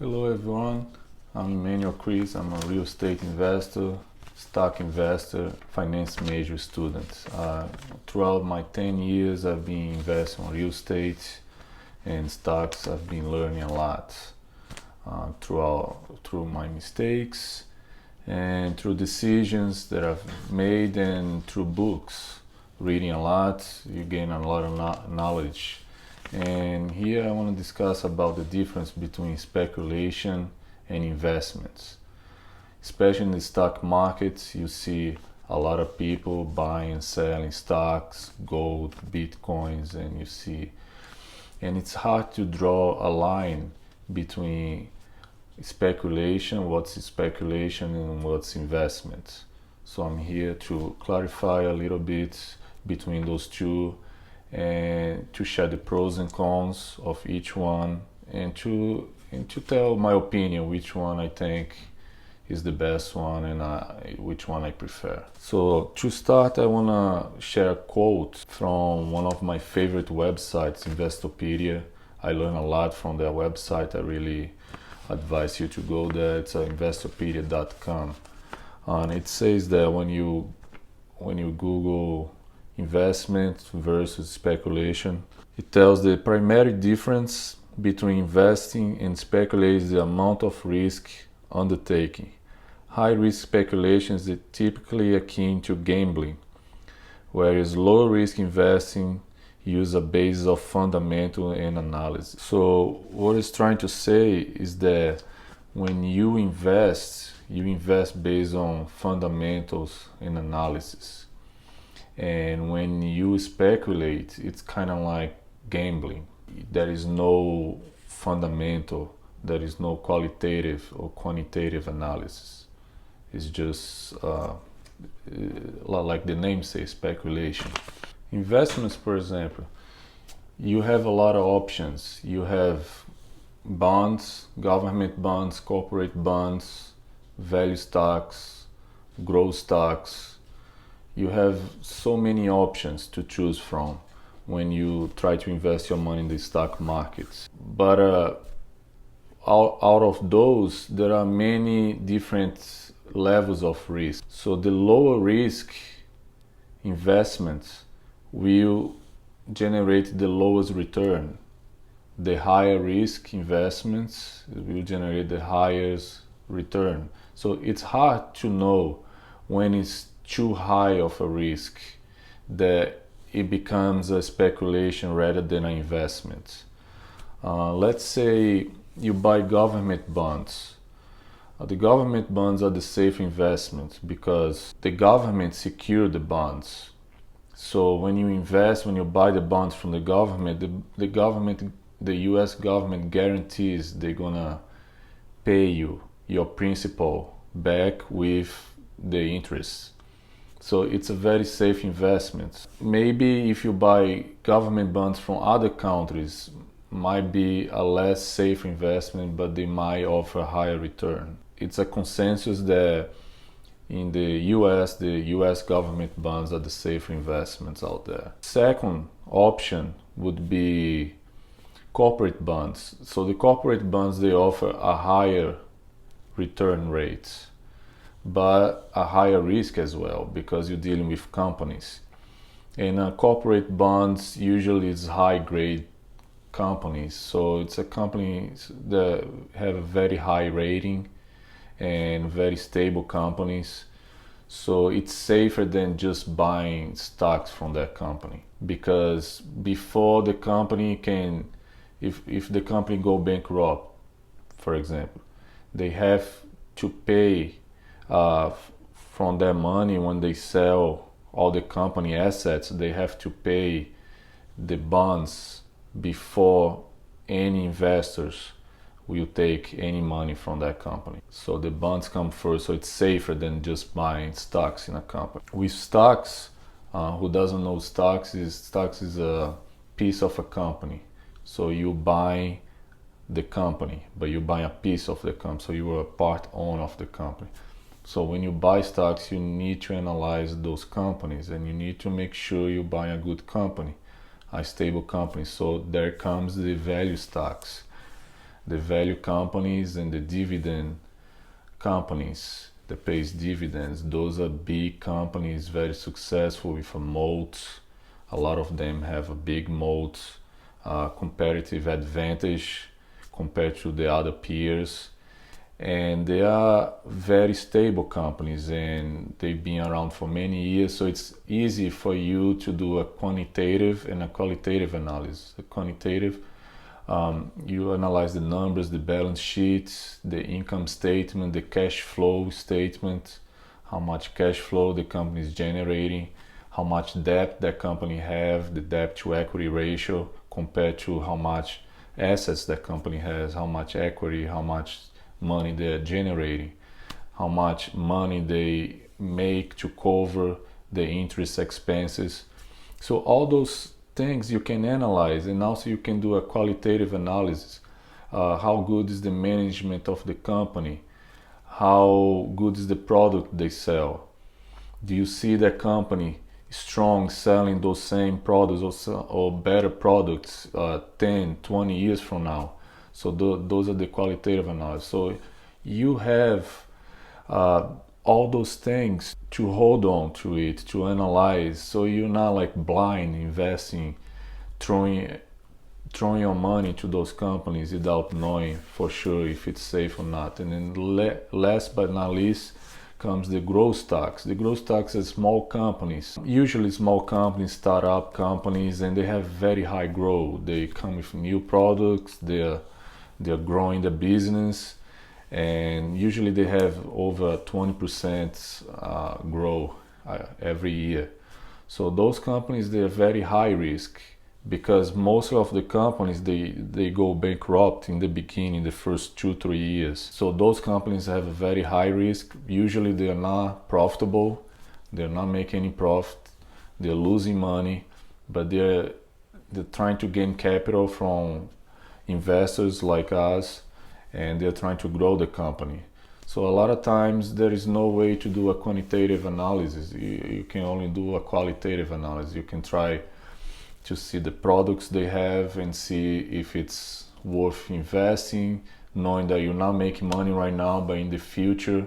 Hello everyone, I'm Emmanuel. I'm a real estate investor, stock investor, finance major student. Throughout my 10 years I've been investing in real estate and stocks. I've been learning a lot through my mistakes and through decisions that I've made and through books. Reading a lot, you gain a lot of knowledge. And here I want to discuss about the difference between speculation and investments. Especially in the stock markets, you see a lot of people buying and selling stocks, gold, bitcoins, and it's hard to draw a line between what's speculation and what's investment. So I'm here to clarify a little bit between those two and to share the pros and cons of each one and to tell my opinion which one I think is the best one and which one I prefer. So to start, I want to share a quote from one of my favorite websites, Investopedia. I learn a lot from their website. I really advise you to go there. It's investopedia.com, and it says that when you Google investment versus speculation, it tells the primary difference between investing and speculating is the amount of risk undertaking. High risk speculation is typically akin to gambling, whereas low risk investing use a basis of fundamental and analysis. So what it's trying to say is that when you invest based on fundamentals and analysis. And when you speculate, it's kind of like gambling. There is no fundamental, there is no qualitative or quantitative analysis. It's just like the name says, speculation. Investments, for example, you have a lot of options. You have bonds, government bonds, corporate bonds, value stocks, growth stocks. You have so many options to choose from when you try to invest your money in the stock markets. But out of those, there are many different levels of risk. So the lower risk investments will generate the lowest return. The higher risk investments will generate the highest return. So it's hard to know when it's too high of a risk that it becomes a speculation rather than an investment. Let's say you buy government bonds. The government bonds are the safe investment because the government secure the bonds. So when you buy the bonds from the government, the US government guarantees they're gonna pay you your principal back with the interest. So it's a very safe investment. Maybe if you buy government bonds from other countries, might be a less safe investment, but they might offer a higher return. It's a consensus that in the US government bonds are the safer investments out there. Second option would be corporate bonds. So the corporate bonds, they offer a higher return rate, but a higher risk as well because you're dealing with companies. And corporate bonds usually is high grade companies, so it's a companies that have a very high rating and very stable companies. So it's safer than just buying stocks from that company, because before the company can, if the company go bankrupt, for example, they have to pay from their money. When they sell all the company assets, they have to pay the bonds before any investors will take any money from that company. So the bonds come first, so it's safer than just buying stocks in a company. With stocks, who doesn't know stocks is a piece of a company. So you buy the company, but you buy a piece of the company, so you are a part owner of the company. So when you buy stocks, you need to analyze those companies and you need to make sure you buy a good company, a stable company. So there comes the value stocks. the value companies and the dividend companies that pays dividends. Those are big companies, very successful with a moat. A lot of them have a big moat, competitive advantage compared to the other peers, and they are very stable companies and they've been around for many years, so it's easy for you to do a quantitative and a qualitative analysis. The quantitative, you analyze the numbers, the balance sheet, the income statement, the cash flow statement, how much cash flow the company is generating, how much debt that company have, the debt to equity ratio compared to how much assets that company has, how much equity, how much money they're generating, how much money they make to cover the interest expenses. So all those things you can analyze, and also you can do a qualitative analysis. How good is the management of the company? How good is the product they sell? Do you see the company strong selling those same products or better products 10, 20 years from now? So those are the qualitative analysis. So you have all those things to hold on to it, to analyze. So you're not like blind investing, throwing your money to those companies without knowing for sure if it's safe or not. And then last but not least comes the growth stocks. The growth stocks are small companies, usually small companies, startup companies, and they have very high growth. They come with new products, they're growing the business, and usually they have over 20% growth every year. So those companies, they're very high risk, because most of the companies they go bankrupt in the beginning, the first 2-3 years. So those companies have a very high risk. Usually they are not profitable, they're not making any profit, they're losing money, but they're trying to gain capital from investors like us, and they're trying to grow the company. So a lot of times there is no way to do a quantitative analysis. You can only do a qualitative analysis. You can try to see the products they have and see if it's worth investing, knowing that you're not making money right now, but in the future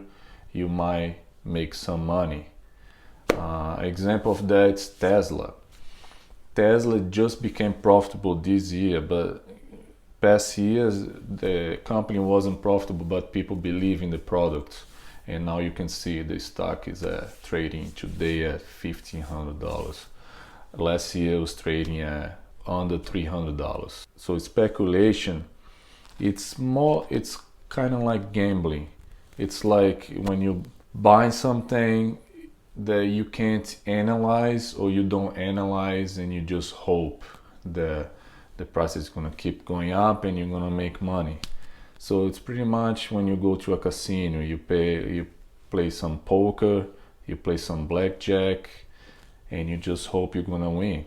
you might make some money. Example of that is Tesla. Tesla just became profitable this year, but past years the company wasn't profitable, but people believe in the product, and now you can see the stock is trading today at $1,500. Last year it was trading at under $300. So speculation, it's kind of like gambling. It's like when you buy something that you can't analyze, or you don't analyze and you just hope that the price is going to keep going up and you're going to make money. So it's pretty much when you go to a casino, you play some poker, you play some blackjack, and you just hope you're gonna win,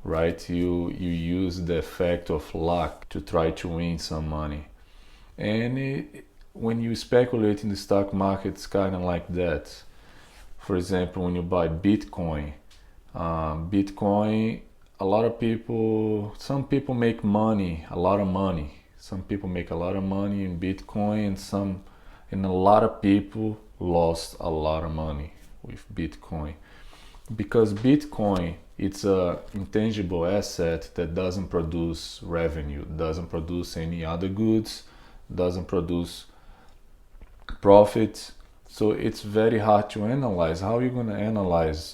right? You use the effect of luck to try to win some money. And when you speculate in the stock market, it's kind of like that. For example, when you buy Bitcoin, a lot of people, some people make money, a lot of money. Some people make a lot of money in Bitcoin, and a lot of people lost a lot of money with Bitcoin. Because Bitcoin, it's an intangible asset that doesn't produce revenue, doesn't produce any other goods, doesn't produce profit. So it's very hard to analyze. How are you going to analyze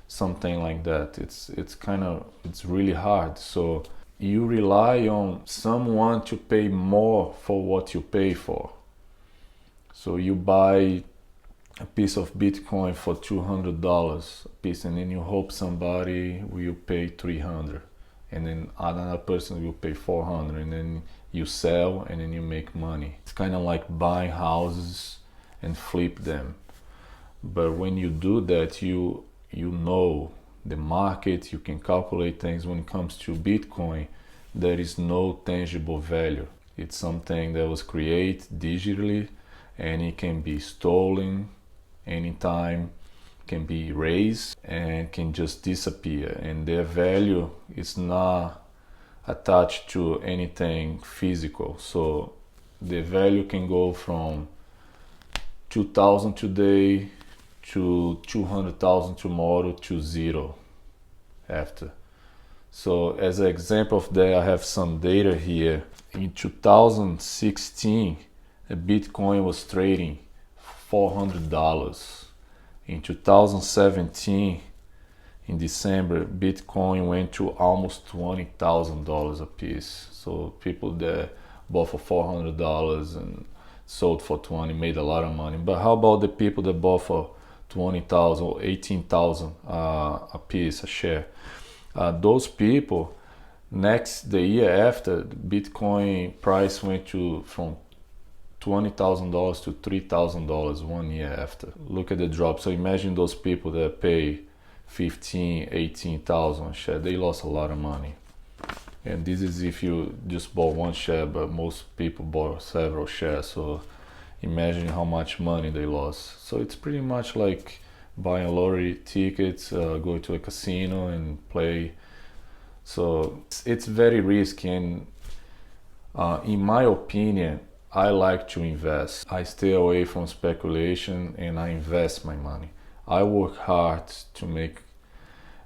something like that? It's really hard. So you rely on someone to pay more for what you pay for. So you buy a piece of Bitcoin for $200 a piece, and then you hope somebody will pay $300, and then another person will pay $400, and then you sell and then you make money. It's kind of like buying houses and flip them. But when you do that, you know the market, you can calculate things. When it comes to Bitcoin, there is no tangible value. It's something that was created digitally, and it can be stolen anytime, can be erased, and can just disappear. And their value is not attached to anything physical. So the value can go from 2,000 today to 200,000 tomorrow to zero after. So as an example of that, I have some data here. In 2016, a Bitcoin was trading $400. In 2017, in December, Bitcoin went to almost $20,000 a piece. So people that bought for $400 and sold for 20 made a lot of money. But how about the people that bought for 20,000 or 18,000 a piece, a share? Those people, the year after, the Bitcoin price went from $20,000 to $3,000 1 year after. Look at the drop. So imagine those people that pay 15, 18,000 a share. They lost a lot of money. And this is if you just bought one share, but most people bought several shares. So imagine how much money they lost. So it's pretty much like buying lottery tickets, go to a casino and play. So it's very risky, and in my opinion, I like to invest. I stay away from speculation and I invest my money. I work hard to make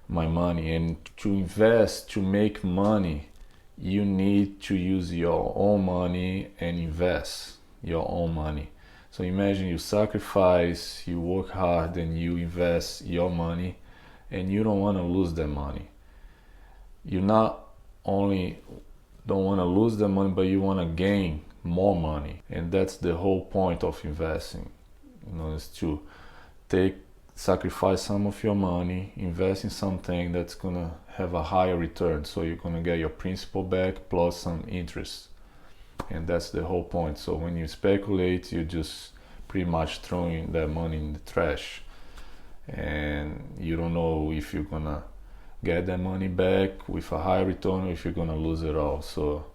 my money, and to invest, to make money, you need to use your own money and invest your own money. So imagine you sacrifice, you work hard, and you invest your money, and you don't want to lose that money. You not only don't want to lose the money, but you want to gain more money. And that's the whole point of investing, is to sacrifice some of your money, invest in something that's gonna have a higher return, so you're gonna get your principal back plus some interest. And that's the whole point. So when you speculate, you're just pretty much throwing that money in the trash, and you don't know if you're gonna get that money back with a high return or if you're gonna lose it all. So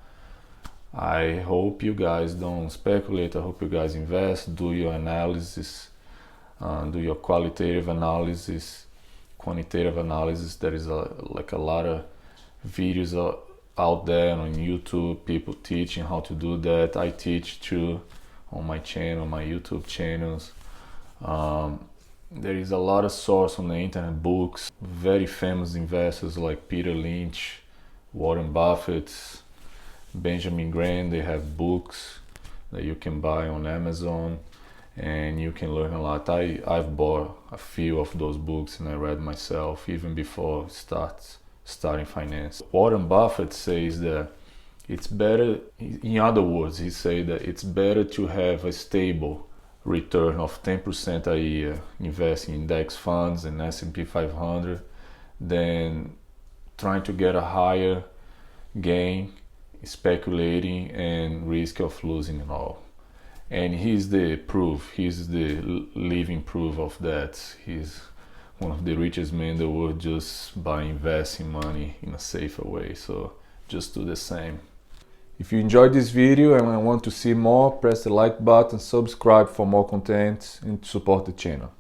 I hope you guys don't speculate. I hope you guys invest, do your analysis, do your qualitative analysis, quantitative analysis. There is a lot of videos out there on YouTube, people teaching how to do that. I teach too on my channel, my YouTube channels. There is a lot of source on the internet, books, very famous investors like Peter Lynch, Warren Buffett, Benjamin Graham. They have books that you can buy on Amazon, and you can learn a lot. I've bought a few of those books and I read myself even before starting finance. Warren Buffett says that it's better, in other words, he said that it's better to have a stable return of 10% a year investing in index funds and S&P 500 than trying to get a higher gain, speculating, and risk of losing it all. And he's the proof, he's the living proof of that. He's one of the richest men in the world just by investing money in a safer way. So just do the same. If you enjoyed this video and want to see more, press the like button, subscribe for more content, and support the channel.